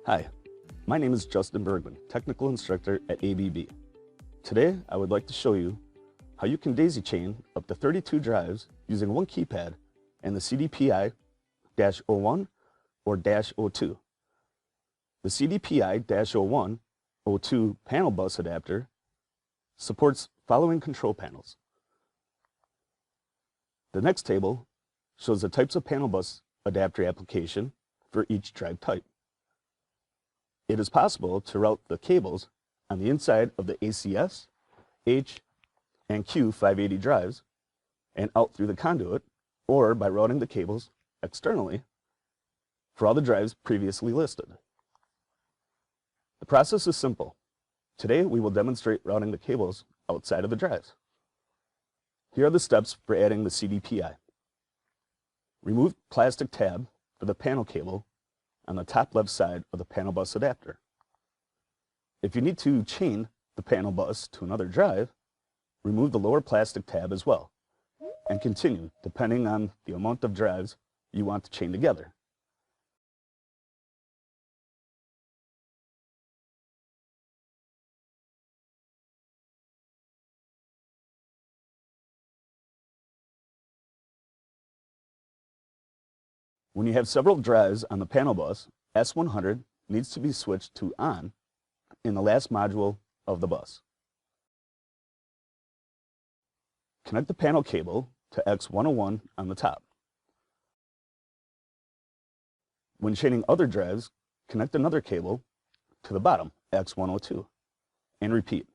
Hi, my name is Justin Bergman, Technical Instructor at ABB. Today, I would like to show you how you can daisy chain up to 32 drives using one keypad and the CDPI-01 or -02. The CDPI-01-02 panel bus adapter supports following control panels. The next table shows the types of panel bus adapter application for each drive type. It is possible to route the cables on the inside of the ACS, H, and Q 580 drives and out through the conduit, or by routing the cables externally for all the drives previously listed. The process is simple. Today we will demonstrate routing the cables outside of the drives. Here are the steps for adding the CDPI. Remove plastic tab for the panel cable on the top left side of the panel bus adapter. If you need to chain the panel bus to another drive, remove the lower plastic tab as well, and continue depending on the amount of drives you want to chain together. When you have several drives on the panel bus, S100 needs to be switched to on in the last module of the bus. Connect the panel cable to X101 on the top. When chaining other drives, connect another cable to the bottom, X102, and repeat.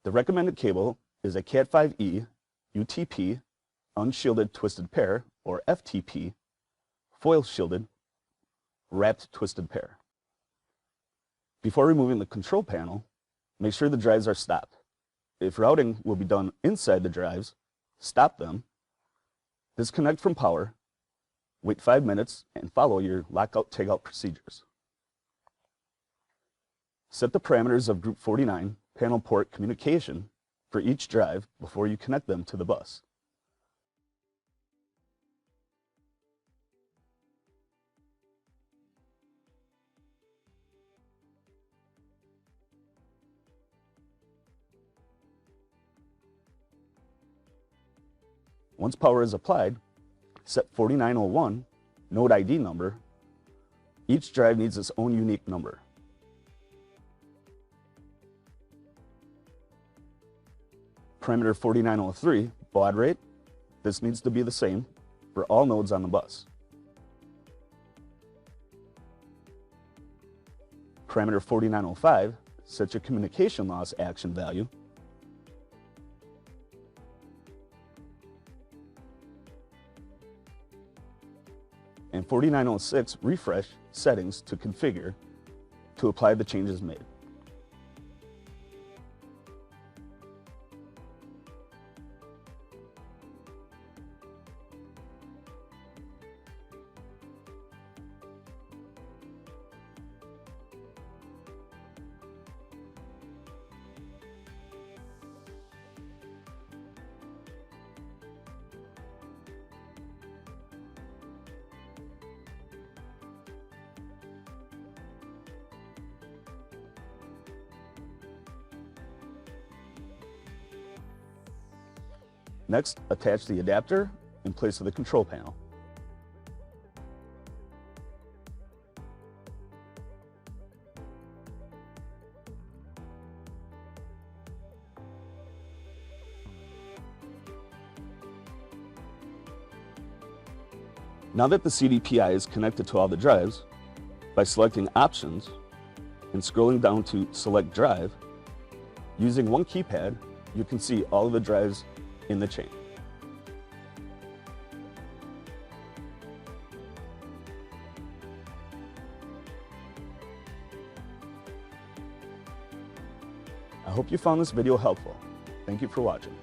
The recommended cable is a Cat5e UTP unshielded twisted pair, or FTP, foil shielded wrapped twisted pair. Before removing the control panel, make sure the drives are stopped. If routing will be done inside the drives, stop them, disconnect from power, wait 5 minutes, and follow your lockout-tagout procedures. Set the parameters of Group 49 panel port communication for each drive before you connect them to the bus. Once power is applied, set 4901 node ID number. Each drive needs its own unique number. Parameter 4903, baud rate. This needs to be the same for all nodes on the bus. Parameter 4905, set your communication loss action value. And 4906, refresh settings to configure to apply the changes made. Next, attach the adapter in place of the control panel. Now that the CDPI is connected to all the drives, by selecting Options and scrolling down to Select Drive, using one keypad, you can see all of the drives in the chain. I hope you found this video helpful. Thank you for watching.